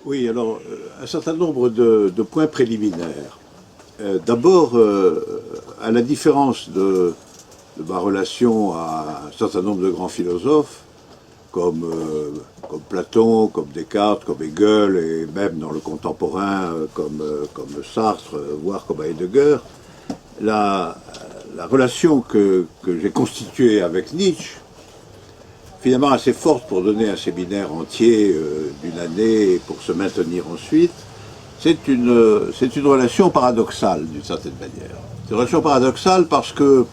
Oui, alors, un certain nombre de points préliminaires. D'abord, à la différence de ma relation à un certain nombre de grands philosophes, comme Platon, comme Descartes, comme Hegel, et même dans le contemporain, comme Sartre, voire comme Heidegger, la, la relation que j'ai constituée avec Nietzsche, finalement assez forte pour donner un séminaire entier d'une année et pour se maintenir ensuite, c'est une relation paradoxale d'une certaine manière. C'est une relation paradoxale parce que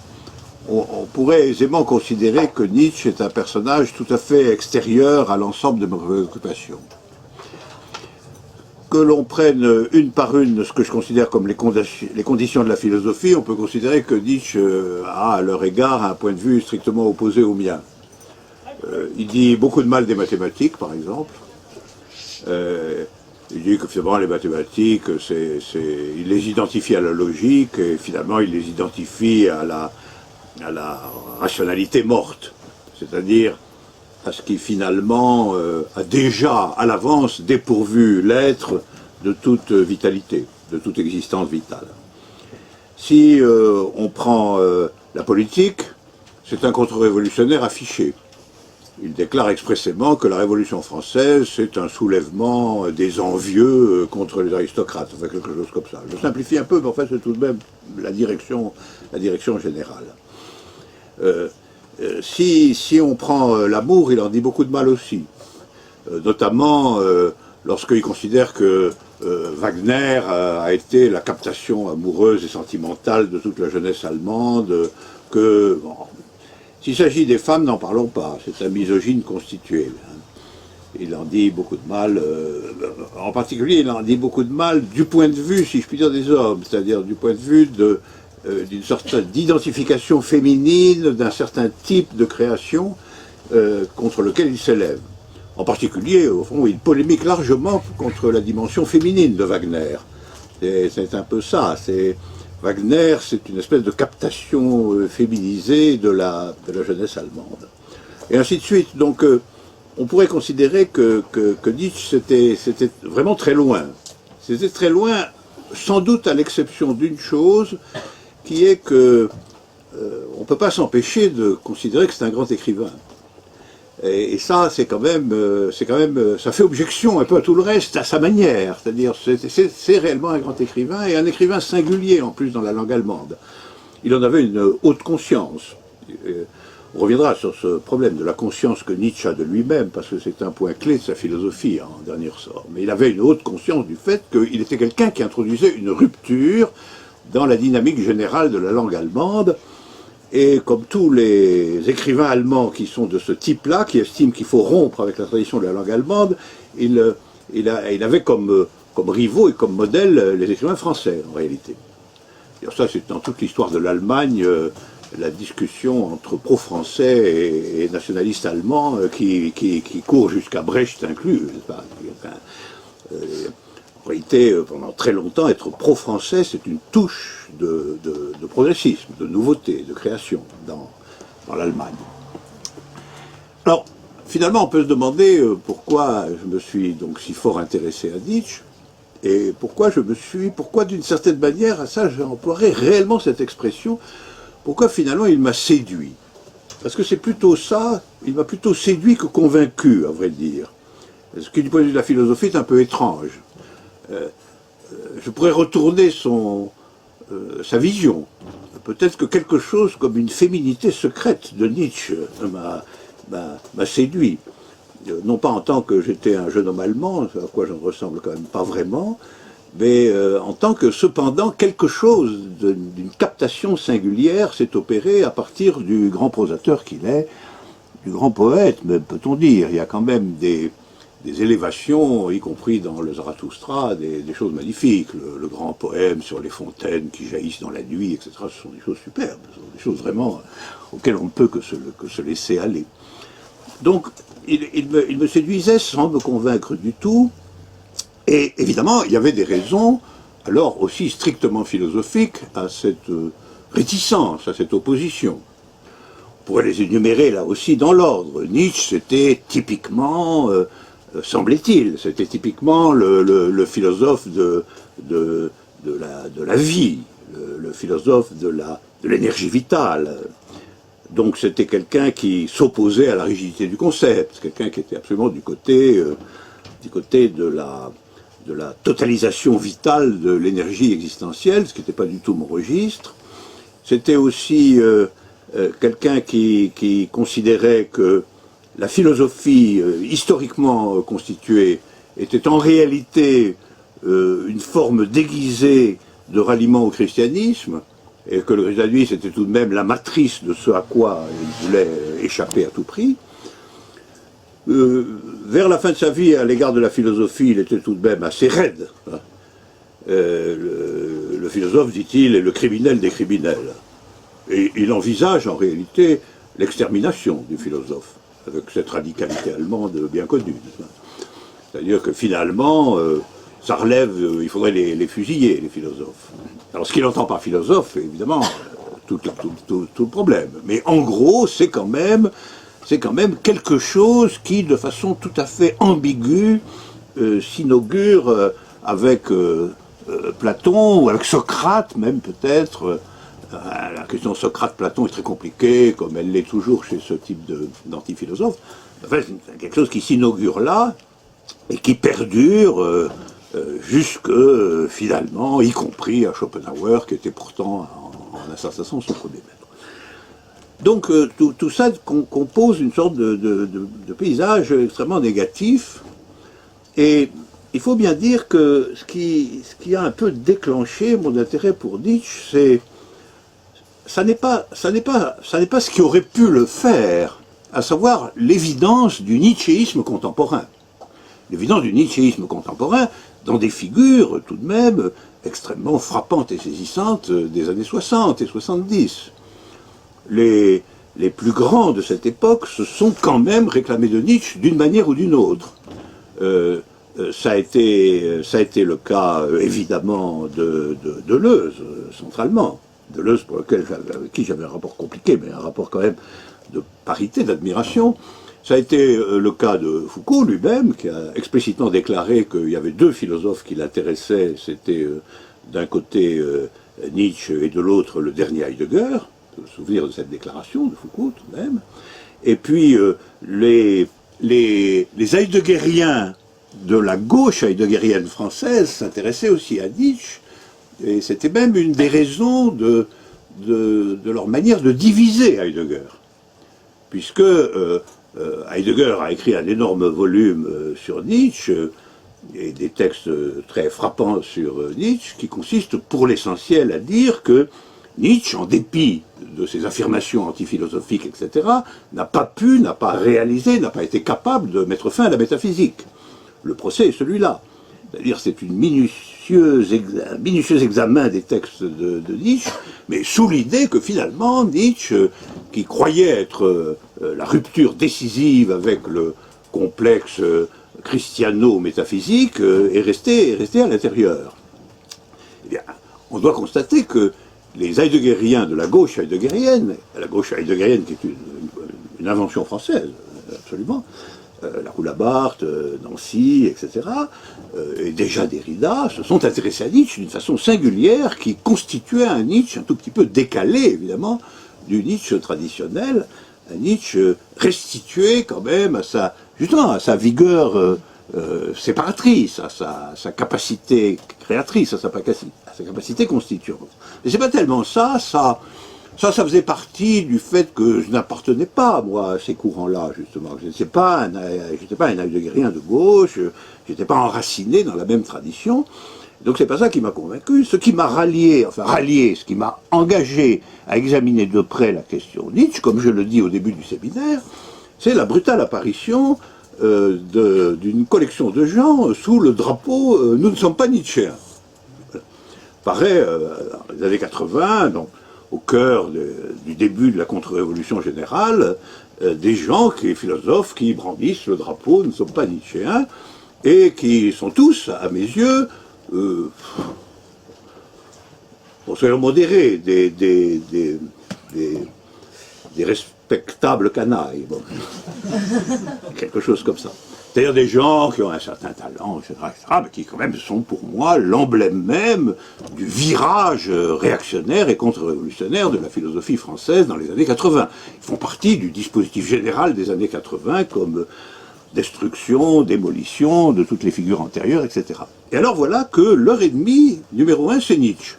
on pourrait aisément considérer que Nietzsche est un personnage tout à fait extérieur à l'ensemble de mes préoccupations. Que l'on prenne une par une ce que je considère comme les conditions de la philosophie, on peut considérer que Nietzsche a à leur égard un point de vue strictement opposé au mien. Il dit beaucoup de mal des mathématiques, par exemple. Il dit que finalement les mathématiques, il les identifie à la logique et finalement il les identifie à la rationalité morte, c'est-à-dire à ce qui finalement a déjà à l'avance dépourvu l'être de toute vitalité, de toute existence vitale. Si on prend la politique, c'est un contre-révolutionnaire affiché. Il déclare expressément que la Révolution française, c'est un soulèvement des envieux contre les aristocrates, enfin quelque chose comme ça. Je simplifie un peu, mais en fait c'est tout de même la direction générale. Si on prend l'amour, il en dit beaucoup de mal aussi. Notamment lorsqu'il considère que Wagner a été la captation amoureuse et sentimentale de toute la jeunesse allemande, que... Bon, s'il s'agit des femmes, n'en parlons pas, c'est un misogyne constitué. Il en dit beaucoup de mal, en particulier il en dit beaucoup de mal du point de vue, si je puis dire, des hommes, c'est-à-dire du point de vue d'une sorte d'identification féminine, d'un certain type de création contre lequel il s'élève. En particulier, au fond, il polémique largement contre la dimension féminine de Wagner. C'est un peu ça, Wagner, c'est une espèce de captation féminisée de la jeunesse allemande. Et ainsi de suite. Donc, on pourrait considérer que Nietzsche, c'était vraiment très loin. C'était très loin, sans doute à l'exception d'une chose, qui est que on ne peut pas s'empêcher de considérer que c'est un grand écrivain. Et ça, c'est quand même, ça fait objection un peu à tout le reste, à sa manière. C'est-à-dire, c'est réellement un grand écrivain, et un écrivain singulier en plus dans la langue allemande. Il en avait une haute conscience. On reviendra sur ce problème de la conscience que Nietzsche a de lui-même, parce que c'est un point clé de sa philosophie, en dernier ressort. Mais il avait une haute conscience du fait qu'il était quelqu'un qui introduisait une rupture dans la dynamique générale de la langue allemande. Et comme tous les écrivains allemands qui sont de ce type-là, qui estiment qu'il faut rompre avec la tradition de la langue allemande, il avait comme rivaux et comme modèle les écrivains français, en réalité. Et ça, c'est dans toute l'histoire de l'Allemagne, la discussion entre pro-français et nationalistes allemands qui court jusqu'à Brecht inclus. En réalité, pendant très longtemps, être pro-français, c'est une touche de progressisme, de nouveauté, de création dans l'Allemagne. Alors, finalement, on peut se demander pourquoi je me suis donc si fort intéressé à Nietzsche, et pourquoi d'une certaine manière, à ça j'emploierais réellement cette expression, pourquoi finalement il m'a séduit. Parce que c'est plutôt ça, il m'a plutôt séduit que convaincu, à vrai dire. Ce qui, du point de vue de la philosophie, est un peu étrange. Je pourrais retourner sa vision. Peut-être que quelque chose comme une féminité secrète de Nietzsche m'a séduit. Non pas en tant que j'étais un jeune homme allemand, à quoi je ne ressemble quand même pas vraiment, mais en tant que cependant quelque chose d'une captation singulière s'est opéré à partir du grand prosateur qu'il est, du grand poète, même peut-on dire. Il y a quand même des élévations, y compris dans le Zarathustra, des choses magnifiques. Le grand poème sur les fontaines qui jaillissent dans la nuit, etc. Ce sont des choses superbes, ce sont des choses vraiment auxquelles on ne peut que se laisser aller. Donc, il me séduisait sans me convaincre du tout. Et évidemment, il y avait des raisons, alors aussi strictement philosophiques, à cette réticence, à cette opposition. On pourrait les énumérer là aussi dans l'ordre. Nietzsche, c'était typiquement semblait-il. C'était typiquement le philosophe de la vie, le philosophe de l'énergie vitale. Donc c'était quelqu'un qui s'opposait à la rigidité du concept, quelqu'un qui était absolument du côté de la totalisation vitale de l'énergie existentielle, ce qui n'était pas du tout mon registre. C'était aussi quelqu'un qui considérait que la philosophie historiquement constituée était en réalité une forme déguisée de ralliement au christianisme, et que le christianisme était tout de même la matrice de ce à quoi il voulait échapper à tout prix. Vers la fin de sa vie, à l'égard de la philosophie, il était tout de même assez raide. Le philosophe, dit-il, est le criminel des criminels. Et il envisage en réalité l'extermination du philosophe, avec cette radicalité allemande bien connue. C'est-à-dire que finalement, ça relève, il faudrait les fusiller, les philosophes. Alors ce qu'il entend par philosophe, évidemment, tout le problème. Mais en gros, c'est quand même quelque chose qui, de façon tout à fait ambiguë, s'inaugure avec Platon, ou avec Socrate même peut-être. La question Socrate-Platon est très compliquée, comme elle l'est toujours chez ce type d'antiphilosophe. Enfin, c'est quelque chose qui s'inaugure là, et qui perdure jusque finalement, y compris à Schopenhauer, qui était pourtant en assassination son premier maître. Donc tout ça compose une sorte de paysage extrêmement négatif, et il faut bien dire que ce qui a un peu déclenché mon intérêt pour Nietzsche, ça n'est pas ce qui aurait pu le faire, à savoir l'évidence du nietzschéisme contemporain. L'évidence du nietzschéisme contemporain dans des figures tout de même extrêmement frappantes et saisissantes des années 60 et 70. Les plus grands de cette époque se sont quand même réclamés de Nietzsche d'une manière ou d'une autre. Ça a été le cas évidemment de Deleuze, centralement. Deleuze, avec qui j'avais un rapport compliqué, mais un rapport quand même de parité, d'admiration. Ça a été le cas de Foucault lui-même, qui a explicitement déclaré qu'il y avait deux philosophes qui l'intéressaient, c'était d'un côté Nietzsche et de l'autre le dernier Heidegger. Vous vous souvenir de cette déclaration de Foucault tout de même. Et puis les heideggeriens de la gauche heideggerienne française s'intéressaient aussi à Nietzsche, et c'était même une des raisons de leur manière de diviser Heidegger, puisque Heidegger a écrit un énorme volume sur Nietzsche, et des textes très frappants sur Nietzsche, qui consistent pour l'essentiel à dire que Nietzsche, en dépit de ses affirmations antiphilosophiques, etc., n'a pas réalisé, n'a pas été capable de mettre fin à la métaphysique. Le procès est celui-là. C'est-à-dire c'est un minutieux examen des textes de Nietzsche, mais sous l'idée que finalement Nietzsche, qui croyait être la rupture décisive avec le complexe christiano-métaphysique, est resté à l'intérieur. Eh bien, on doit constater que les heideggeriens de la gauche heideggerienne qui est une invention française, absolument, la Roulabarthe, Nancy, etc., et déjà Derrida, se sont intéressés à Nietzsche d'une façon singulière qui constituait un Nietzsche un tout petit peu décalé, évidemment, du Nietzsche traditionnel, un Nietzsche restitué quand même à sa vigueur séparatrice, à sa capacité créatrice, à sa capacité constituante. Mais c'est pas tellement ça faisait partie du fait que je n'appartenais pas, moi, à ces courants-là, justement. Je n'étais pas un heideggerien de gauche, je n'étais pas enraciné dans la même tradition. Donc c'est pas ça qui m'a convaincu. Ce qui m'a ce qui m'a engagé à examiner de près la question Nietzsche, comme je le dis au début du séminaire, c'est la brutale apparition d'une collection de gens sous le drapeau « Nous ne sommes pas Nietzschéens ». Paraît, dans les années 80, donc, au cœur du début de la contre-révolution générale, des gens, des philosophes, qui brandissent le drapeau « Nous ne sommes pas Nietzschéens » et qui sont tous, à mes yeux, soyons modérés, des des respectables canailles, bon. Quelque chose comme ça. C'est-à-dire des gens qui ont un certain talent, etc., mais qui quand même sont pour moi l'emblème même du virage réactionnaire et contre-révolutionnaire de la philosophie française dans les années 80. Ils font partie du dispositif général des années 80 comme destruction, démolition de toutes les figures antérieures, etc. Et alors voilà que leur ennemi numéro un, c'est Nietzsche.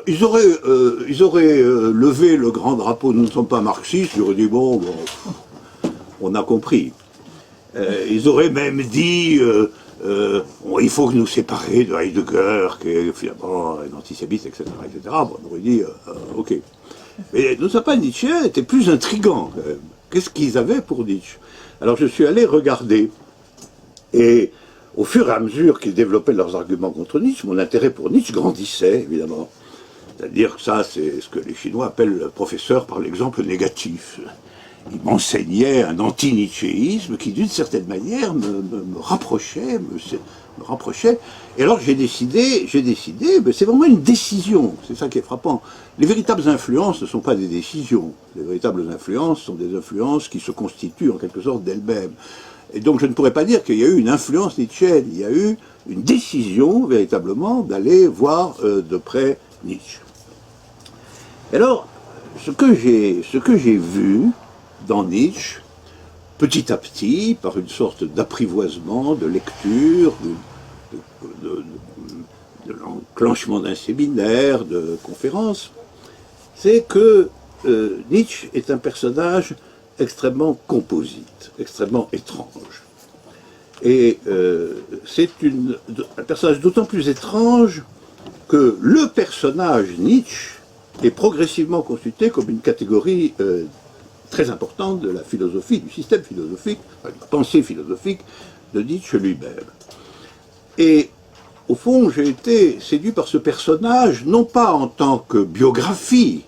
Ils auraient levé le grand drapeau, nous ne sommes pas marxistes, j'aurais dit bon, on a compris. Ils auraient même dit il faut nous séparer de Heidegger, qui est finalement un antisémite, etc. Bon, on aurait dit ok. Mais nos sapins Nietzschéens étaient plus intrigants. Qu'est-ce qu'ils avaient pour Nietzsche? Alors je suis allé regarder, et au fur et à mesure qu'ils développaient leurs arguments contre Nietzsche, mon intérêt pour Nietzsche grandissait, évidemment. C'est-à-dire que ça, c'est ce que les Chinois appellent le professeur par l'exemple négatif. Il m'enseignait un anti-nietzschéisme qui, d'une certaine manière, me rapprochait, me rapprochait. Et alors j'ai décidé, mais c'est vraiment une décision, c'est ça qui est frappant. Les véritables influences ne sont pas des décisions. Les véritables influences sont des influences qui se constituent en quelque sorte d'elles-mêmes. Et donc je ne pourrais pas dire qu'il y a eu une influence nietzschéenne, il y a eu une décision véritablement d'aller voir de près Nietzsche. Et alors, ce que j'ai vu dans Nietzsche, petit à petit, par une sorte d'apprivoisement, de lecture, de l'enclenchement d'un séminaire, de conférences, c'est que Nietzsche est un personnage extrêmement composite, extrêmement étrange. Et c'est un personnage d'autant plus étrange que le personnage Nietzsche est progressivement constitué comme une catégorie très importante de la philosophie, du système philosophique, de la pensée philosophique de Nietzsche lui-même. Et au fond, j'ai été séduit par ce personnage, non pas en tant que biographie,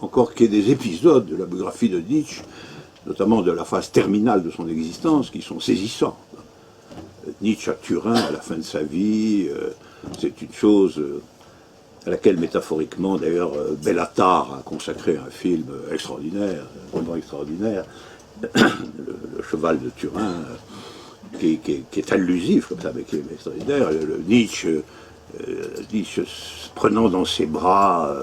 encore qu'il y ait des épisodes de la biographie de Nietzsche, notamment de la phase terminale de son existence, qui sont saisissants. Nietzsche à Turin, à la fin de sa vie, c'est une chose à laquelle, métaphoriquement, d'ailleurs, Bellatar a consacré un film extraordinaire, vraiment extraordinaire, le cheval de Turin, qui est allusif, comme ça, mais qui est extraordinaire. Nietzsche prenant dans ses bras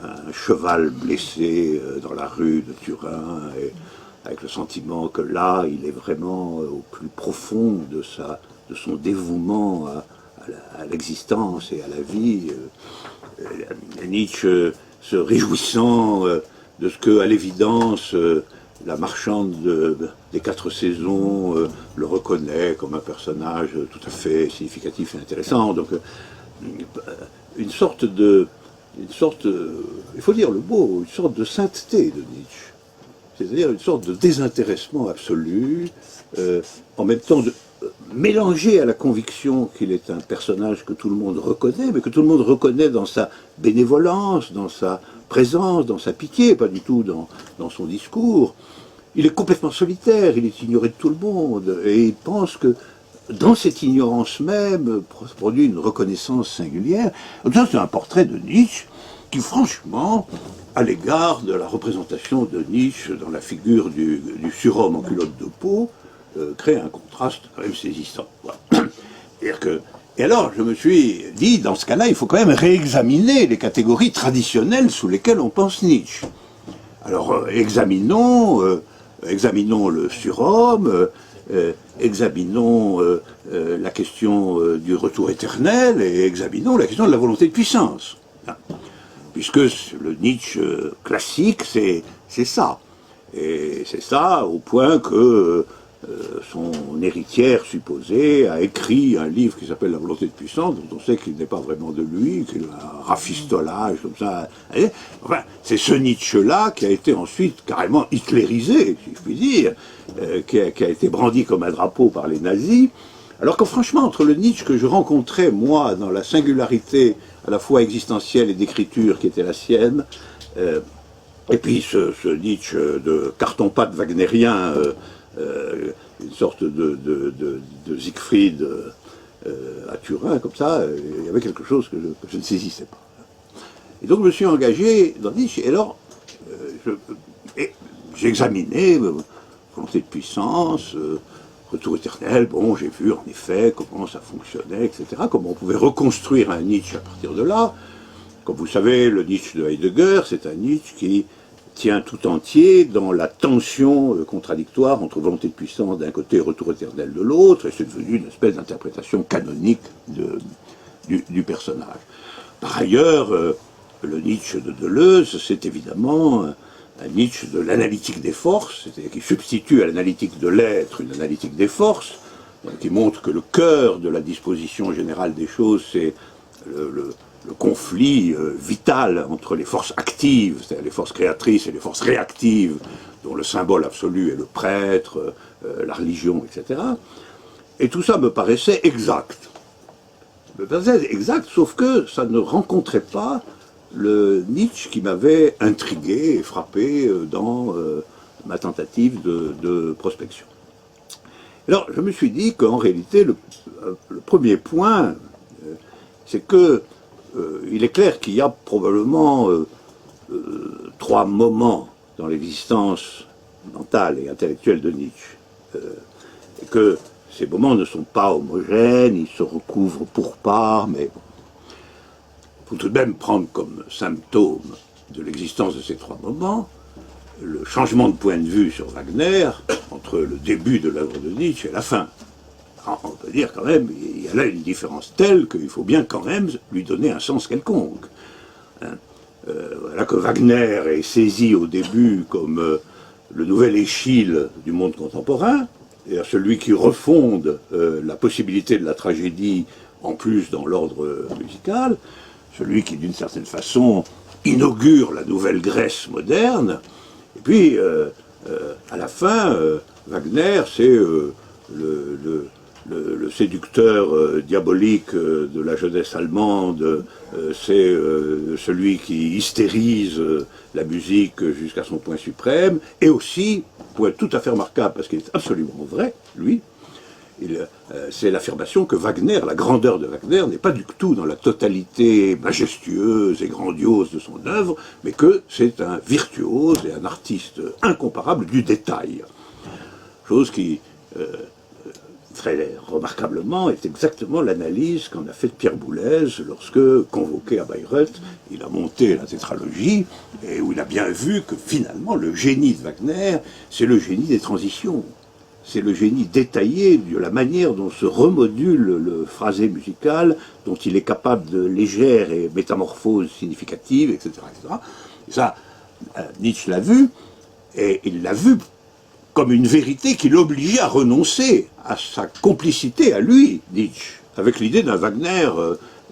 un cheval blessé dans la rue de Turin, et avec le sentiment que là, il est vraiment au plus profond de son dévouement à l'existence et à la vie. Nietzsche se réjouissant de ce que, à l'évidence, la marchande des 4 saisons le reconnaît comme un personnage tout à fait significatif et intéressant. Donc, il faut dire le mot, une sorte de sainteté de Nietzsche. C'est-à-dire une sorte de désintéressement absolu, en même temps mélangé à la conviction qu'il est un personnage que tout le monde reconnaît, mais que tout le monde reconnaît dans sa bénévolence, dans sa présence, dans sa pitié, pas du tout dans son discours. Il est complètement solitaire, il est ignoré de tout le monde, et il pense que dans cette ignorance même se produit une reconnaissance singulière. Donc ça, c'est un portrait de Nietzsche qui, franchement, à l'égard de la représentation de Nietzsche dans la figure du surhomme en culotte de peau, crée un contraste quand même saisissant. Voilà. Et alors, je me suis dit, dans ce cas-là, il faut quand même réexaminer les catégories traditionnelles sous lesquelles on pense Nietzsche. Alors, examinons le surhomme, examinons la question du retour éternel, et examinons la question de la volonté de puissance. Puisque le Nietzsche classique, c'est ça. Et c'est ça au point que son héritière supposée a écrit un livre qui s'appelle La volonté de puissance, dont on sait qu'il n'est pas vraiment de lui, qu'il a un rafistolage comme ça. Enfin, c'est ce Nietzsche-là qui a été ensuite carrément hitlérisé, si je puis dire, qui a été brandi comme un drapeau par les nazis. Alors que franchement, entre le Nietzsche que je rencontrais, moi, dans la singularité à la fois existentielle et d'écriture qui était la sienne, et puis ce Nietzsche de carton-pâte wagnérien, une sorte de Siegfried à Turin, comme ça, il y avait quelque chose que je ne saisissais pas. Et donc je me suis engagé dans Nietzsche, et alors, j'ai examiné volonté de puissance, retour éternel, bon, j'ai vu en effet comment ça fonctionnait, etc., comment on pouvait reconstruire un Nietzsche à partir de là. Comme vous savez, le Nietzsche de Heidegger, c'est un Nietzsche qui tient tout entier dans la tension contradictoire entre volonté de puissance d'un côté et retour éternel de l'autre, et c'est devenu une espèce d'interprétation canonique du personnage. Par ailleurs, le Nietzsche de Deleuze, c'est évidemment un Nietzsche de l'analytique des forces, c'est-à-dire qui substitue à l'analytique de l'être une analytique des forces, qui montre que le cœur de la disposition générale des choses, c'est le conflit vital entre les forces actives, c'est-à-dire les forces créatrices et les forces réactives, dont le symbole absolu est le prêtre, la religion, etc. Et tout ça me paraissait exact. Me paraissait exact, sauf que ça ne rencontrait pas le Nietzsche qui m'avait intrigué et frappé dans ma tentative de prospection. Alors, je me suis dit qu'en réalité, le premier point, c'est que il est clair qu'il y a probablement trois moments dans l'existence mentale et intellectuelle de Nietzsche, et que ces moments ne sont pas homogènes, ils se recouvrent pour part, mais bon. Il faut tout de même prendre comme symptôme de l'existence de ces trois moments le changement de point de vue sur Wagner entre le début de l'œuvre de Nietzsche et la fin. Alors, on peut dire quand même, il y a là une différence telle qu'il faut bien quand même lui donner un sens quelconque. Voilà que Wagner est saisi au début comme le nouvel Échille du monde contemporain, et celui qui refonde la possibilité de la tragédie en plus dans l'ordre musical, celui qui d'une certaine façon inaugure la nouvelle Grèce moderne, et puis à la fin, Wagner c'est le séducteur diabolique de la jeunesse allemande, c'est celui qui hystérise la musique jusqu'à son point suprême, et aussi, point tout à fait remarquable, parce qu'il est absolument vrai, lui, c'est l'affirmation que Wagner, la grandeur de Wagner, n'est pas du tout dans la totalité majestueuse et grandiose de son œuvre, mais que c'est un virtuose et un artiste incomparable du détail. Chose qui, très remarquablement, est exactement l'analyse qu'en a faite Pierre Boulez lorsque, convoqué à Bayreuth, il a monté la tétralogie, et où il a bien vu que finalement le génie de Wagner, c'est le génie des transitions. C'est le génie détaillé de la manière dont se remodule le phrasé musical, dont il est capable de légères et métamorphoses significatives, etc. etc. Et ça, Nietzsche l'a vu, et il l'a vu comme une vérité qui l'obligeait à renoncer à sa complicité à lui, Nietzsche, avec l'idée d'un Wagner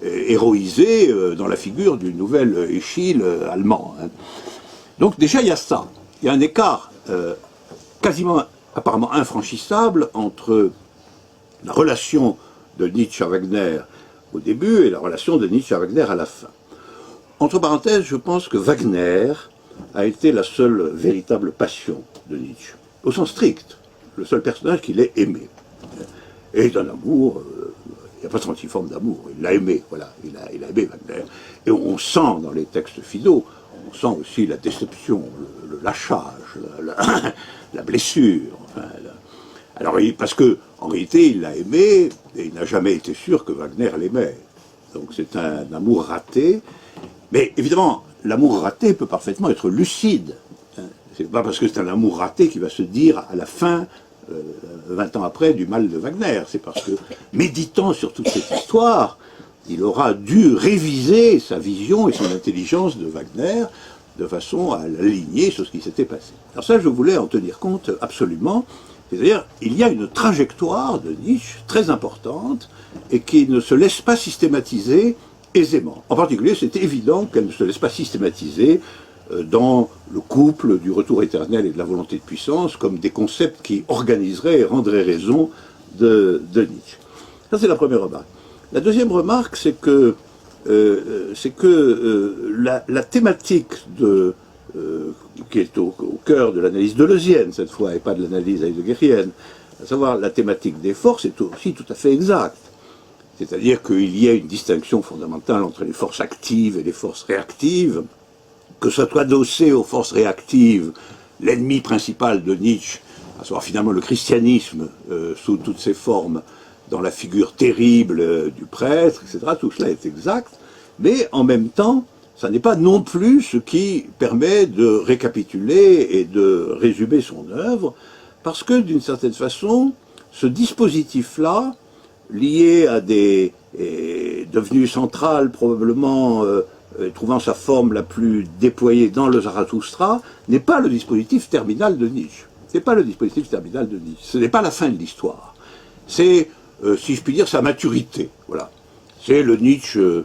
héroïsé dans la figure du nouvel Échille allemand. Donc déjà, il y a ça. Il y a un écart quasiment apparemment infranchissable entre la relation de Nietzsche à Wagner au début et la relation de Nietzsche à Wagner à la fin. Entre parenthèses, je pense que Wagner a été la seule véritable passion de Nietzsche, au sens strict, le seul personnage qu'il ait aimé. Et d'un amour, il n'y a pas 36 formes d'amour, il l'a aimé, voilà, il a aimé Wagner. Et on sent dans les textes philaux, on sent aussi la déception, le lâchage, la blessure. Enfin, alors, parce que en réalité, il l'a aimé et il n'a jamais été sûr que Wagner l'aimait. Donc c'est un amour raté. Mais évidemment, l'amour raté peut parfaitement être lucide. C'est pas parce que c'est un amour raté qu'il va se dire à la fin, 20 ans après, du mal de Wagner. C'est parce que, méditant sur toute cette histoire, il aura dû réviser sa vision et son intelligence de Wagner de façon à l'aligner sur ce qui s'était passé. Alors ça, je voulais en tenir compte absolument. C'est-à-dire, il y a une trajectoire de Nietzsche très importante et qui ne se laisse pas systématiser aisément. En particulier, c'est évident qu'elle ne se laisse pas systématiser dans le couple du retour éternel et de la volonté de puissance comme des concepts qui organiseraient et rendraient raison de Nietzsche. Ça, c'est la première remarque. La deuxième remarque, c'est que la thématique qui est au cœur de l'analyse deleuzienne cette fois, et pas de l'analyse heideggerienne, à savoir la thématique des forces, est aussi tout à fait exacte. C'est-à-dire qu'il y a une distinction fondamentale entre les forces actives et les forces réactives, que ça soit adossé aux forces réactives, l'ennemi principal de Nietzsche, à savoir finalement le christianisme sous toutes ses formes, dans la figure terrible du prêtre, etc. Tout cela est exact, mais en même temps, ça n'est pas non plus ce qui permet de récapituler et de résumer son œuvre, parce que d'une certaine façon, ce dispositif-là, lié à des... devenu central probablement, trouvant sa forme la plus déployée dans le Zarathustra, n'est pas le dispositif terminal de Nietzsche. Ce n'est pas le dispositif terminal de Nietzsche. Ce n'est pas la fin de l'histoire. C'est, si je puis dire, sa maturité. Voilà. C'est le Nietzsche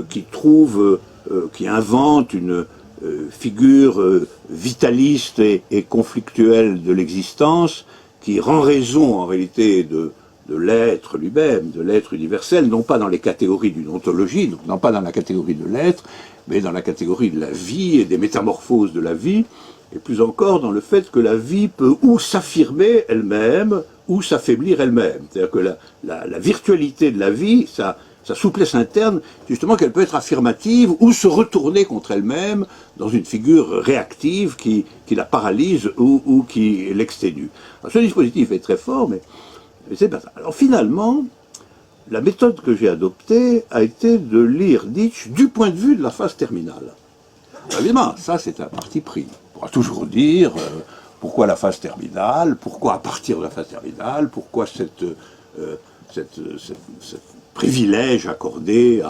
qui trouve, qui invente une figure vitaliste et conflictuelle de l'existence, qui rend raison en réalité de l'être lui-même, de l'être universel, non pas dans les catégories d'une ontologie, donc non pas dans la catégorie de l'être, mais dans la catégorie de la vie et des métamorphoses de la vie, et plus encore dans le fait que la vie peut ou s'affirmer elle-même, ou s'affaiblir elle-même. C'est-à-dire que la virtualité de la vie, sa souplesse interne, justement qu'elle peut être affirmative ou se retourner contre elle-même dans une figure réactive qui la paralyse ou qui l'exténue. Ce dispositif est très fort, mais c'est pas ça. Alors finalement, la méthode que j'ai adoptée a été de lire Nietzsche du point de vue de la phase terminale. Évidemment, ça c'est un parti pris. On pourra toujours dire pourquoi la phase terminale, pourquoi à partir de la phase terminale, pourquoi cette privilège accordé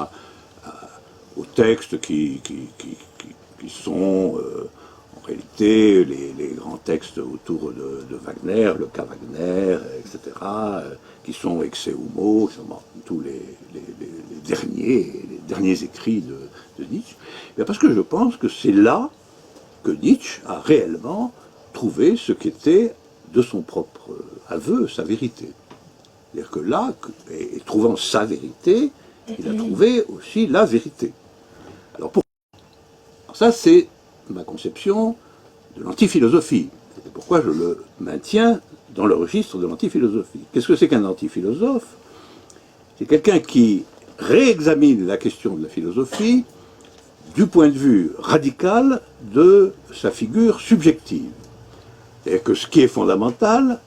aux textes qui sont en réalité les grands textes autour de Wagner, le cas Wagner, etc., qui sont Ecce Homo, qui sont tous les derniers écrits de Nietzsche. Mais parce que je pense que c'est là que Nietzsche a réellement trouvé ce qu'était, de son propre aveu, sa vérité. C'est-à-dire que là, et trouvant sa vérité, il a trouvé aussi la vérité. Alors ça, c'est ma conception de l'antiphilosophie. C'est pourquoi je le maintiens dans le registre de l'antiphilosophie. Qu'est-ce que c'est qu'un antiphilosophe? C'est quelqu'un qui réexamine la question de la philosophie du point de vue radical de sa figure subjective. C'est-à-dire que ce qui est fondamental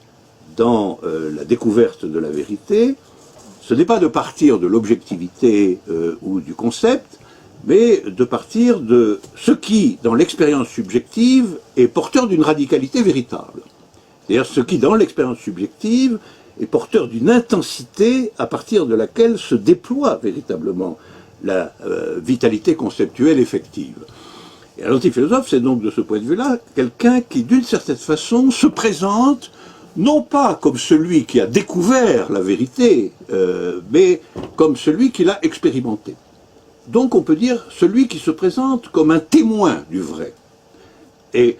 dans la découverte de la vérité, ce n'est pas de partir de l'objectivité ou du concept, mais de partir de ce qui, dans l'expérience subjective, est porteur d'une radicalité véritable. C'est-à-dire ce qui, dans l'expérience subjective, est porteur d'une intensité à partir de laquelle se déploie véritablement la vitalité conceptuelle effective. Et l'antiphilosophe, c'est donc de ce point de vue-là quelqu'un qui, d'une certaine façon, se présente non pas comme celui qui a découvert la vérité, mais comme celui qui l'a expérimenté. Donc on peut dire celui qui se présente comme un témoin du vrai. Et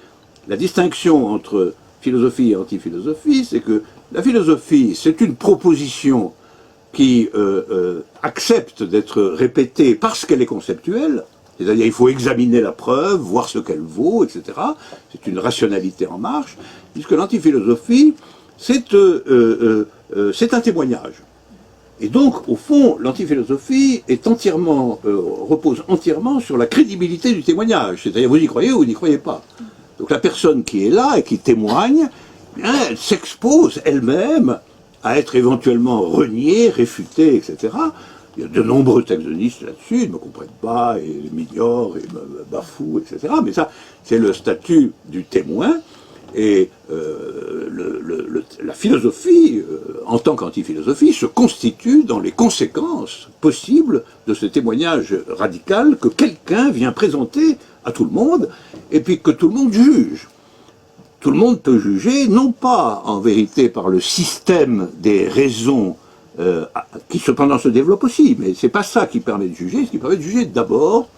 la distinction entre philosophie et antiphilosophie, c'est que la philosophie, c'est une proposition qui accepte d'être répétée parce qu'elle est conceptuelle, c'est-à-dire il faut examiner la preuve, voir ce qu'elle vaut, etc. C'est une rationalité en marche, puisque l'antiphilosophie, c'est un témoignage. Et donc, au fond, l'antiphilosophie est repose entièrement sur la crédibilité du témoignage. C'est-à-dire, vous y croyez ou vous n'y croyez pas. Donc la personne qui est là et qui témoigne, bien, elle s'expose elle-même à être éventuellement reniée, réfutée, etc. Il y a de nombreux textes de Nietzsche là-dessus, ils ne me comprennent pas, et m'ignorent, et me bafouent, etc. Mais ça, c'est le statut du témoin. Et la philosophie, en tant qu'antiphilosophie, se constitue dans les conséquences possibles de ce témoignage radical que quelqu'un vient présenter à tout le monde, et puis que tout le monde juge. Tout le monde peut juger, non pas en vérité par le système des raisons qui cependant se développe aussi, mais c'est pas ça qui permet de juger. Ce qui permet de juger d'abord,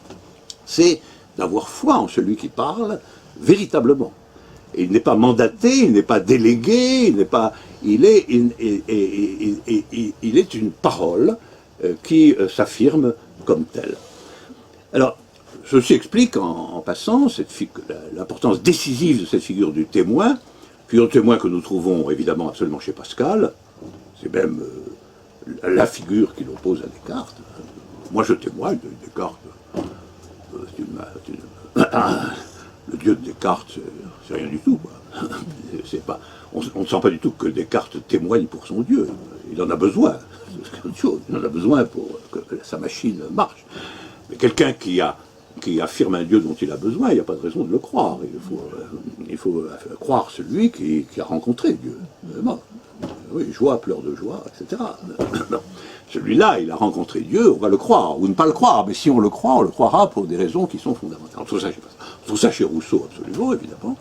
c'est d'avoir foi en celui qui parle véritablement. Et il n'est pas mandaté, il n'est pas délégué, il est une parole qui s'affirme comme telle. Alors, ceci explique en passant l'importance décisive de cette figure du témoin, figure de témoin que nous trouvons évidemment absolument chez Pascal. C'est même la figure qui l'oppose à Descartes. Moi je témoigne de Descartes. Le Dieu de Descartes, c'est rien du tout, quoi. C'est pas, on ne sent pas du tout que Descartes témoigne pour son Dieu. Il en a besoin, c'est autre chose. Il en a besoin pour que sa machine marche. Mais quelqu'un qui affirme un Dieu dont il a besoin, il n'y a pas de raison de le croire. Il faut croire celui qui a rencontré Dieu. Bon. Oui, joie, pleurs de joie, etc. Non. Celui-là, il a rencontré Dieu, on va le croire, ou ne pas le croire, mais si on le croira pour des raisons qui sont fondamentales. On trouve ça chez Rousseau, absolument, évidemment.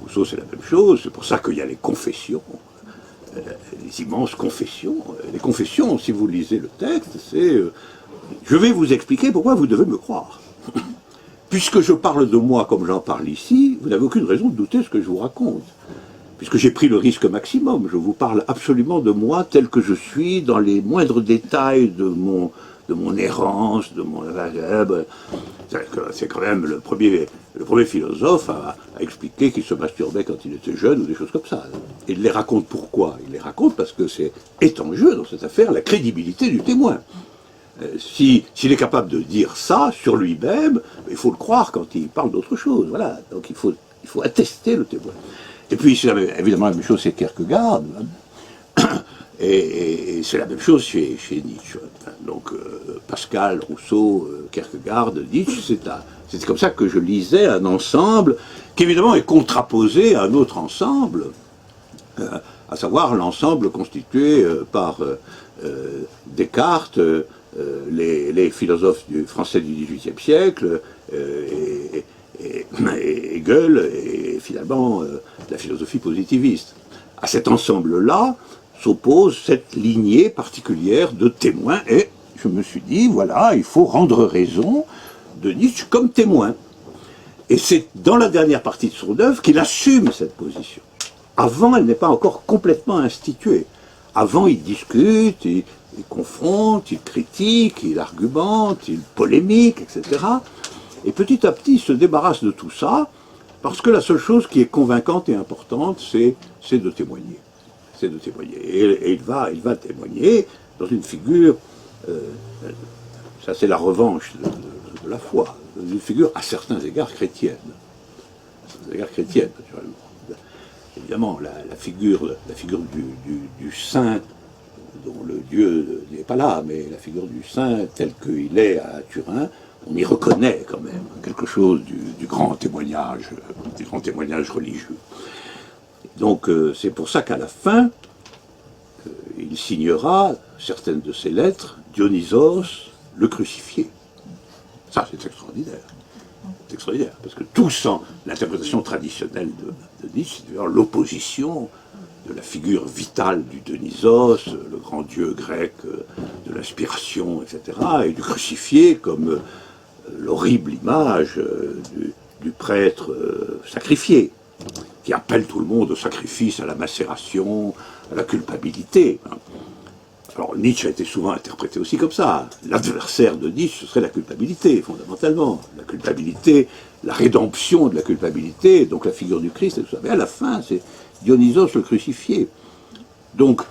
Rousseau, c'est la même chose, c'est pour ça qu'il y a les confessions, les immenses confessions. Les confessions, si vous lisez le texte, c'est je vais vous expliquer pourquoi vous devez me croire. Puisque je parle de moi comme j'en parle ici, vous n'avez aucune raison de douter ce que je vous raconte. Puisque j'ai pris le risque maximum, je vous parle absolument de moi tel que je suis, dans les moindres détails de mon errance, de mon... C'est quand même le premier philosophe à expliquer qu'il se masturbait quand il était jeune, ou des choses comme ça. Et il les raconte pourquoi? Il les raconte parce que est en jeu dans cette affaire la crédibilité du témoin. S'il est capable de dire ça sur lui-même, il faut le croire quand il parle d'autre chose. Voilà. Donc il faut attester le témoin. Et puis, c'est évidemment la même chose chez Kierkegaard, et c'est la même chose chez Nietzsche. Donc, Pascal, Rousseau, Kierkegaard, Nietzsche, c'est comme ça que je lisais un ensemble qui, évidemment, est contraposé à un autre ensemble, à savoir l'ensemble constitué par Descartes, les philosophes français du XVIIIe siècle, et Hegel, et finalement la philosophie positiviste. À cet ensemble-là s'oppose cette lignée particulière de témoins, et je me suis dit, voilà, il faut rendre raison de Nietzsche comme témoin. Et c'est dans la dernière partie de son œuvre qu'il assume cette position. Avant, elle n'est pas encore complètement instituée. Avant, il discute, il confronte, il critique, il argumente, il polémique, etc. Et petit à petit, il se débarrasse de tout ça, parce que la seule chose qui est convaincante et importante, c'est de témoigner. C'est de témoigner. Et il va témoigner dans une figure, ça c'est la revanche de la foi, une figure à certains égards chrétienne. À certains égards chrétienne, naturellement. Évidemment, la figure du saint, dont le Dieu n'est pas là, mais la figure du saint tel qu'il est à Turin, on y reconnaît quand même quelque chose du grand témoignage religieux. Donc c'est pour ça qu'à la fin, il signera certaines de ses lettres, Dionysos, le crucifié. Ça, c'est extraordinaire. C'est extraordinaire, parce que tout sent l'interprétation traditionnelle de Nietzsche, c'est l'opposition de la figure vitale du Dionysos, le grand dieu grec de l'inspiration, etc., et du crucifié comme l'horrible image du prêtre sacrifié, qui appelle tout le monde au sacrifice, à la macération, à la culpabilité. Alors Nietzsche a été souvent interprété aussi comme ça. L'adversaire de Nietzsche, ce serait la culpabilité, fondamentalement. La culpabilité, la rédemption de la culpabilité, donc la figure du Christ et tout ça. Mais à la fin, c'est Dionysos le crucifié. Donc,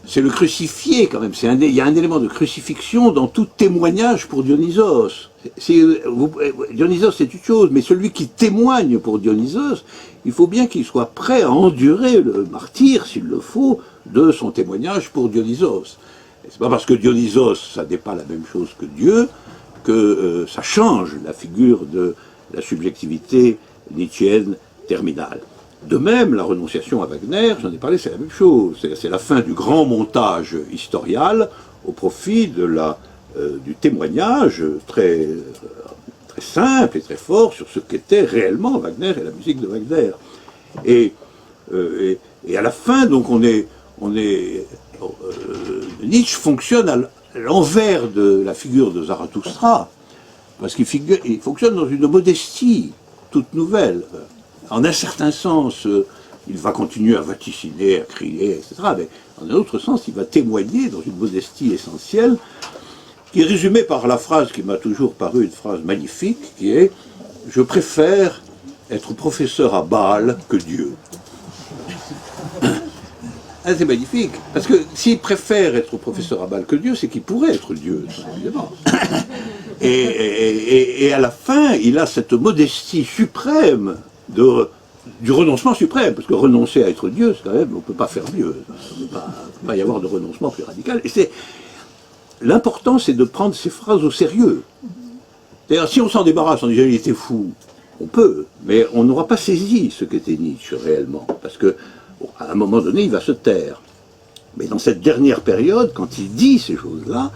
c'est le crucifié quand même. Il y a un élément de crucifixion dans tout témoignage pour Dionysos. Dionysos, c'est une chose, mais celui qui témoigne pour Dionysos, il faut bien qu'il soit prêt à endurer le martyre, s'il le faut, de son témoignage pour Dionysos. C'est pas parce que Dionysos, ça n'est pas la même chose que Dieu, que ça change la figure de la subjectivité nietzschéenne terminale. De même, la renonciation à Wagner, j'en ai parlé, c'est la même chose. C'est la fin du grand montage historial au profit du témoignage très simple et très fort sur ce qu'était réellement Wagner et la musique de Wagner. Et à la fin, donc, Nietzsche fonctionne à l'envers de la figure de Zarathustra, parce qu'il fonctionne dans une modestie toute nouvelle. En un certain sens, il va continuer à vaticiner, à crier, etc. Mais en un autre sens, il va témoigner dans une modestie essentielle, qui est résumée par la phrase qui m'a toujours paru une phrase magnifique, qui est « Je préfère être professeur à Bâle que Dieu ». Ah, c'est magnifique, parce que s'il préfère être professeur à Bâle que Dieu, c'est qu'il pourrait être Dieu, évidemment. Et à la fin, il a cette modestie suprême du renoncement suprême, parce que renoncer à être Dieu, c'est quand même, on ne peut pas faire mieux. Il ne peut pas y avoir de renoncement plus radical. Et l'important, c'est de prendre ces phrases au sérieux. C'est-à-dire, si on s'en débarrasse, on dit il était fou, on peut, mais on n'aura pas saisi ce qu'était Nietzsche réellement, parce que à un moment donné, il va se taire. Mais dans cette dernière période, quand il dit ces choses-là,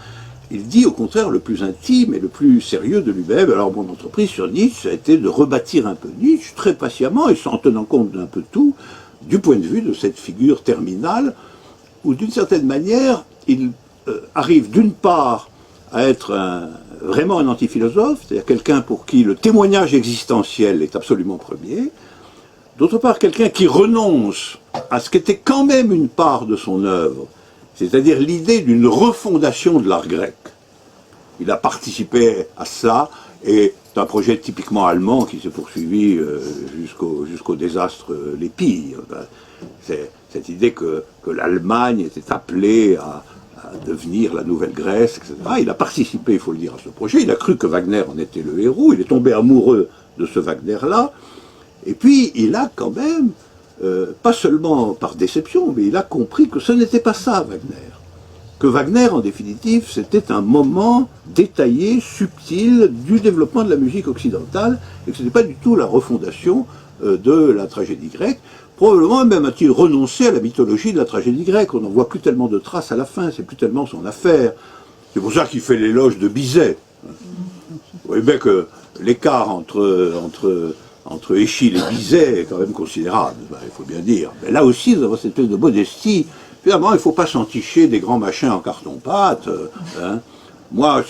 il dit au contraire le plus intime et le plus sérieux de lui-même. Alors mon entreprise sur Nietzsche, ça a été de rebâtir un peu Nietzsche, très patiemment, et en tenant compte d'un peu tout, du point de vue de cette figure terminale, où d'une certaine manière, il arrive d'une part à être vraiment un antiphilosophe, c'est-à-dire quelqu'un pour qui le témoignage existentiel est absolument premier, d'autre part quelqu'un qui renonce à ce qu'était quand même une part de son œuvre, c'est-à-dire l'idée d'une refondation de l'art grec. Il a participé à ça, et c'est un projet typiquement allemand qui s'est poursuivi jusqu'au désastre l'Épire. C'est cette idée que l'Allemagne était appelée à devenir la nouvelle Grèce, etc. Il a participé, il faut le dire, à ce projet. Il a cru que Wagner en était le héros. Il est tombé amoureux de ce Wagner-là. Et puis, il a quand même, pas seulement par déception, mais il a compris que ce n'était pas ça, Wagner. Que Wagner, en définitive, c'était un moment détaillé, subtil, du développement de la musique occidentale, et que ce n'était pas du tout la refondation de la tragédie grecque. Probablement même a-t-il renoncé à la mythologie de la tragédie grecque. On n'en voit plus tellement de traces à la fin, c'est plus tellement son affaire. C'est pour ça qu'il fait l'éloge de Bizet. Vous voyez bien que l'écart entre Échille et Bizet est quand même considérable, il faut bien dire. Mais là aussi, nous avons cette espèce de modestie. Finalement, il ne faut pas s'enticher des grands machins en carton-pâte. Moi,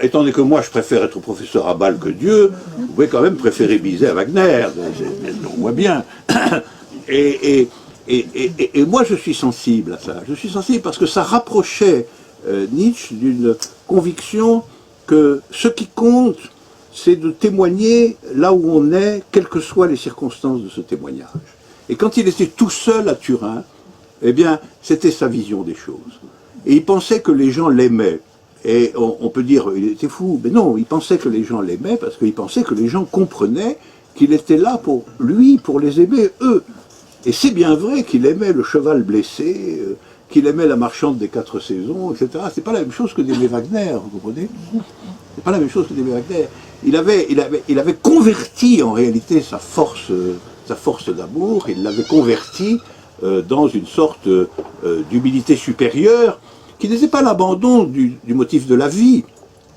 étant donné que moi, je préfère être professeur à Bâle que Dieu, vous pouvez quand même préférer Bizet à Wagner. On voit bien. Et moi, je suis sensible à ça. Je suis sensible parce que ça rapprochait Nietzsche d'une conviction que ce qui compte, c'est de témoigner là où on est, quelles que soient les circonstances de ce témoignage. Et quand il était tout seul à Turin, eh bien, c'était sa vision des choses. Et il pensait que les gens l'aimaient. Et on peut dire, il était fou, mais non, il pensait que les gens l'aimaient parce qu'il pensait que les gens comprenaient qu'il était là pour lui, pour les aimer, eux. Et c'est bien vrai qu'il aimait le cheval blessé, qu'il aimait la marchande des 4 saisons, etc. C'est pas la même chose que d'aimer Wagner, vous comprenez? C'est pas la même chose que d'aimer Wagner. Il avait converti en réalité sa force d'amour, il l'avait converti dans une sorte d'humilité supérieure, qui n'était pas l'abandon du motif de la vie,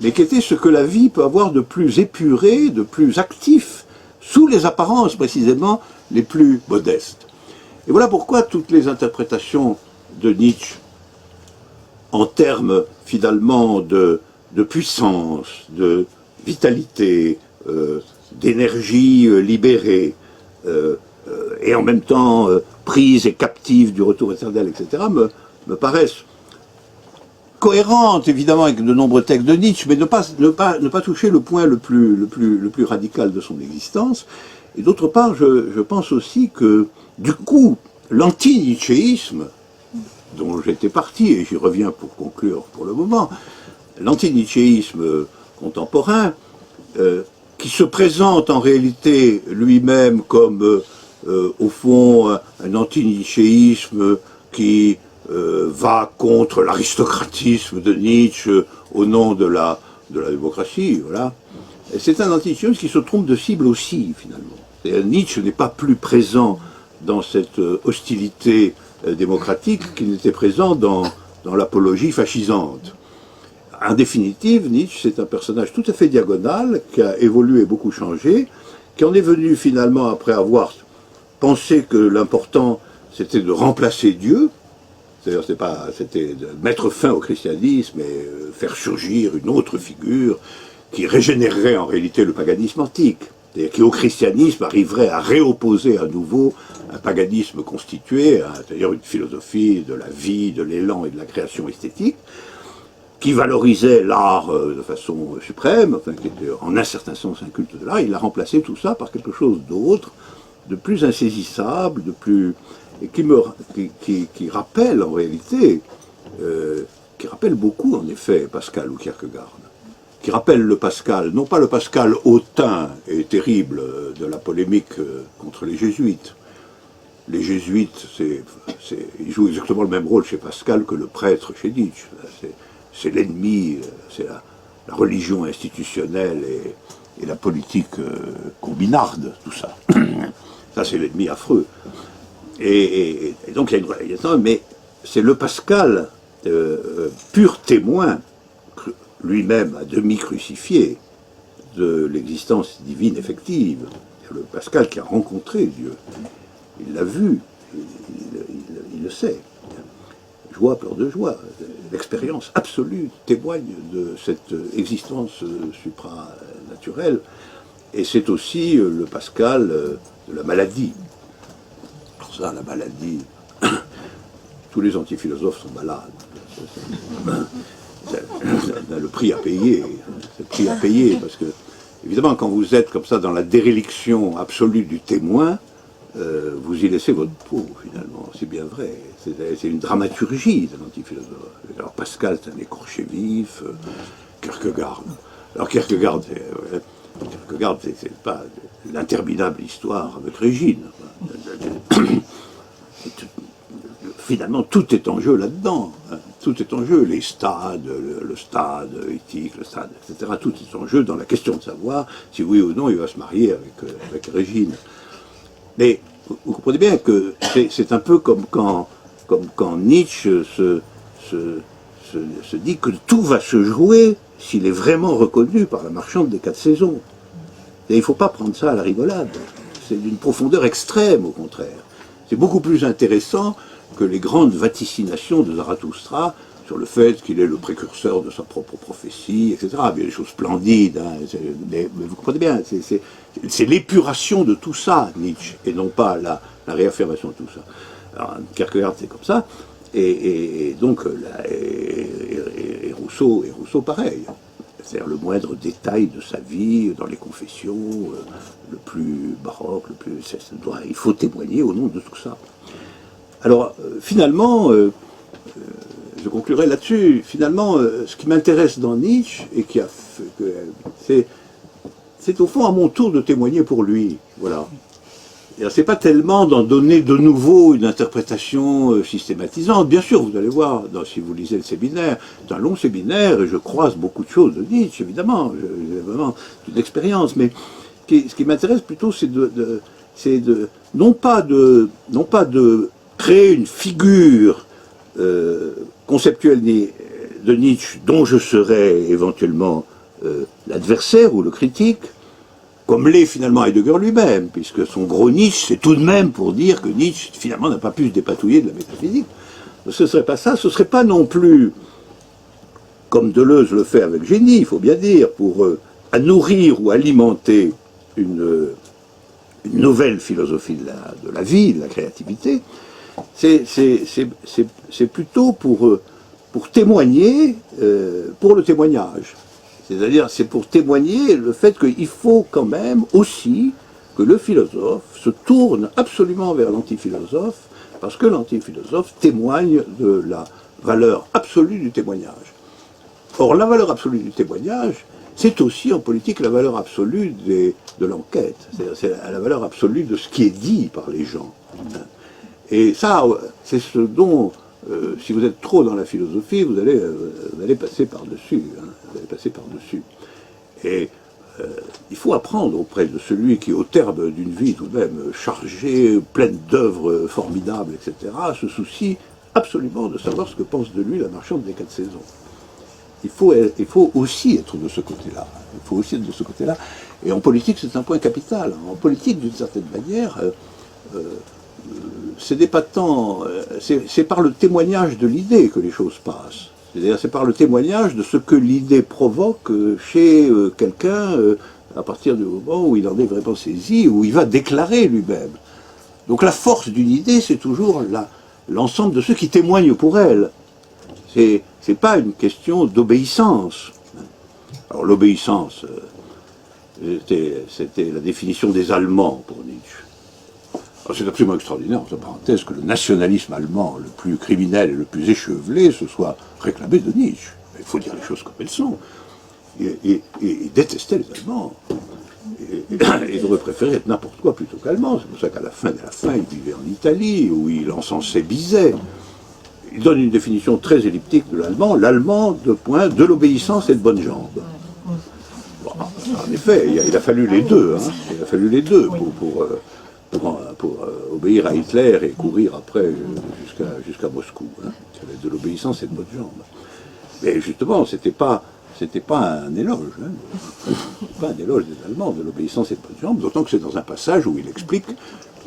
mais qui était ce que la vie peut avoir de plus épuré, de plus actif, sous les apparences précisément les plus modestes. Et voilà pourquoi toutes les interprétations de Nietzsche, en termes finalement de puissance, de vitalité, d'énergie libérée, et en même temps prise et captive du retour éternel, etc., me paraissent cohérentes évidemment avec de nombreux textes de Nietzsche, mais ne pas toucher le point le plus radical de son existence. Et d'autre part, je pense aussi que, du coup, l'anti-nietzschéisme, dont j'étais parti, et j'y reviens pour conclure pour le moment, l'anti-nietzschéisme contemporain, qui se présente en réalité lui-même comme, au fond, un anti-nietzschéisme qui va contre l'aristocratisme de Nietzsche au nom de la démocratie, voilà. C'est un anti-nietzschéisme qui se trompe de cible aussi, finalement. Nietzsche n'est pas plus présent dans cette hostilité démocratique qu'il n'était présent dans l'apologie fascisante. En définitive, Nietzsche, c'est un personnage tout à fait diagonal, qui a évolué, beaucoup changé, qui en est venu finalement, après avoir pensé que l'important c'était de remplacer Dieu, c'est-à-dire c'était de mettre fin au christianisme et faire surgir une autre figure qui régénérerait en réalité le paganisme antique, c'est-à-dire qui au christianisme arriverait à réopposer à nouveau un paganisme constitué, c'est-à-dire une philosophie de la vie, de l'élan et de la création esthétique, qui valorisait l'art de façon suprême, enfin, qui était en un certain sens un culte de l'art. Il a remplacé tout ça par quelque chose d'autre, de plus insaisissable, de plus... et qui rappelle en réalité, qui rappelle beaucoup en effet Pascal ou Kierkegaard. qui rappelle le Pascal, non pas le Pascal hautain et terrible de la polémique contre les jésuites. Les jésuites, ils jouent exactement le même rôle chez Pascal que le prêtre chez Nietzsche. C'est l'ennemi, c'est la religion institutionnelle et la politique combinarde, tout ça. Ça, c'est l'ennemi affreux. Et donc, il y a une... Mais c'est le Pascal, pur témoin, lui-même à demi crucifié, de l'existence divine effective. Le Pascal qui a rencontré Dieu. Il l'a vu, il le sait. Joie, peur de joie. L'expérience absolue témoigne de cette existence supranaturelle. Et c'est aussi le Pascal de la maladie. Alors ça, la maladie, tous les antiphilosophes sont malades. Le prix à payer, c'est le prix à payer, parce que, évidemment, quand vous êtes comme ça dans la déréliction absolue du témoin, vous y laissez votre peau, finalement, c'est bien vrai. C'est une dramaturgie d'un antiphilosophe. Alors Pascal, c'est un écorché vif, Kierkegaard. Alors Kierkegaard, c'est pas l'interminable histoire avec Régine. Finalement, tout est en jeu là-dedans. Tout est en jeu. Les stades, le stade éthique, le stade, etc. Tout est en jeu dans la question de savoir si oui ou non il va se marier avec Régine. Mais vous comprenez bien que c'est un peu comme quand Nietzsche se dit que tout va se jouer s'il est vraiment reconnu par la marchande des 4 saisons. Et il ne faut pas prendre ça à la rigolade. C'est d'une profondeur extrême, au contraire. C'est beaucoup plus intéressant que les grandes vaticinations de Zarathustra sur le fait qu'il est le précurseur de sa propre prophétie, etc. Il y a des choses splendides, hein, mais vous comprenez bien, c'est l'épuration de tout ça, Nietzsche, et non pas la réaffirmation de tout ça. Alors, Kierkegaard, c'est comme ça, et donc, et Rousseau pareil. C'est-à-dire le moindre détail de sa vie, dans les confessions, le plus baroque, il faut témoigner au nom de tout ça. Alors, finalement, je conclurai là-dessus, finalement, ce qui m'intéresse dans Nietzsche, et qui a fait, c'est au fond à mon tour de témoigner pour lui, voilà. C'est pas tellement d'en donner de nouveau une interprétation systématisante. Bien sûr, vous allez voir, si vous lisez le séminaire, c'est un long séminaire, et je croise beaucoup de choses de Nietzsche, évidemment, j'ai vraiment une expérience, mais ce qui m'intéresse plutôt, c'est non pas de créer une figure conceptuelle de Nietzsche dont je serais éventuellement l'adversaire ou le critique, comme l'est finalement Heidegger lui-même, puisque son gros Nietzsche, c'est tout de même pour dire que Nietzsche, finalement, n'a pas pu se dépatouiller de la métaphysique. Ce ne serait pas ça, ce ne serait pas non plus, comme Deleuze le fait avec génie, il faut bien dire, pour nourrir ou alimenter une nouvelle philosophie de la vie, de la créativité. C'est plutôt pour témoigner, pour le témoignage. C'est-à-dire, c'est pour témoigner le fait qu'il faut quand même aussi que le philosophe se tourne absolument vers l'antiphilosophe, parce que l'antiphilosophe témoigne de la valeur absolue du témoignage. Or, la valeur absolue du témoignage, c'est aussi en politique la valeur absolue de l'enquête. C'est la valeur absolue de ce qui est dit par les gens. Et ça, c'est ce dont, si vous êtes trop dans la philosophie, vous allez passer par-dessus. Hein, vous allez passer par-dessus. Et il faut apprendre auprès de celui qui, au terme d'une vie tout de même chargée, pleine d'œuvres formidables, etc., se soucie absolument de savoir ce que pense de lui la marchande des 4 saisons. Il faut aussi être de ce côté-là. Il faut aussi être de ce côté-là. Et en politique, c'est un point capital. En politique, d'une certaine manière, c'est des patents, c'est par le témoignage de l'idée que les choses passent. C'est-à-dire, c'est par le témoignage de ce que l'idée provoque chez quelqu'un à partir du moment où il en est vraiment saisi, où il va déclarer lui-même. Donc la force d'une idée, c'est toujours l'ensemble de ceux qui témoignent pour elle. C'est pas une question d'obéissance. Alors l'obéissance, c'était la définition des Allemands pour Nietzsche. C'est absolument extraordinaire, entre parenthèses, que le nationalisme allemand le plus criminel et le plus échevelé se soit réclamé de Nietzsche. Il faut dire les choses comme elles sont. il détestait les Allemands. Il aurait préféré être n'importe quoi plutôt qu'allemand. C'est pour ça qu'à la fin, il vivait en Italie, où il encensait Bizet. Il donne une définition très elliptique de l'allemand. L'allemand, de l'obéissance et de bonnes jambes. Bon, en effet, il a fallu les deux. Hein. Il a fallu les deux pour obéir à Hitler et courir après jusqu'à Moscou. Hein. Il y avait de l'obéissance et de bonnes jambes. Mais justement, c'était pas un éloge. Hein. Pas un éloge des Allemands, de l'obéissance et de bonnes jambes, d'autant que c'est dans un passage où il explique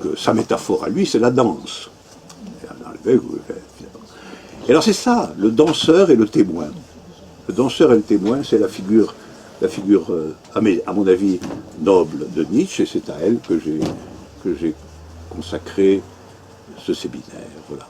que sa métaphore à lui, c'est la danse. Et alors c'est ça, le danseur et le témoin. Le danseur et le témoin, c'est la figure à mon avis, noble de Nietzsche, et c'est à elle que j'ai consacré ce séminaire. Voilà.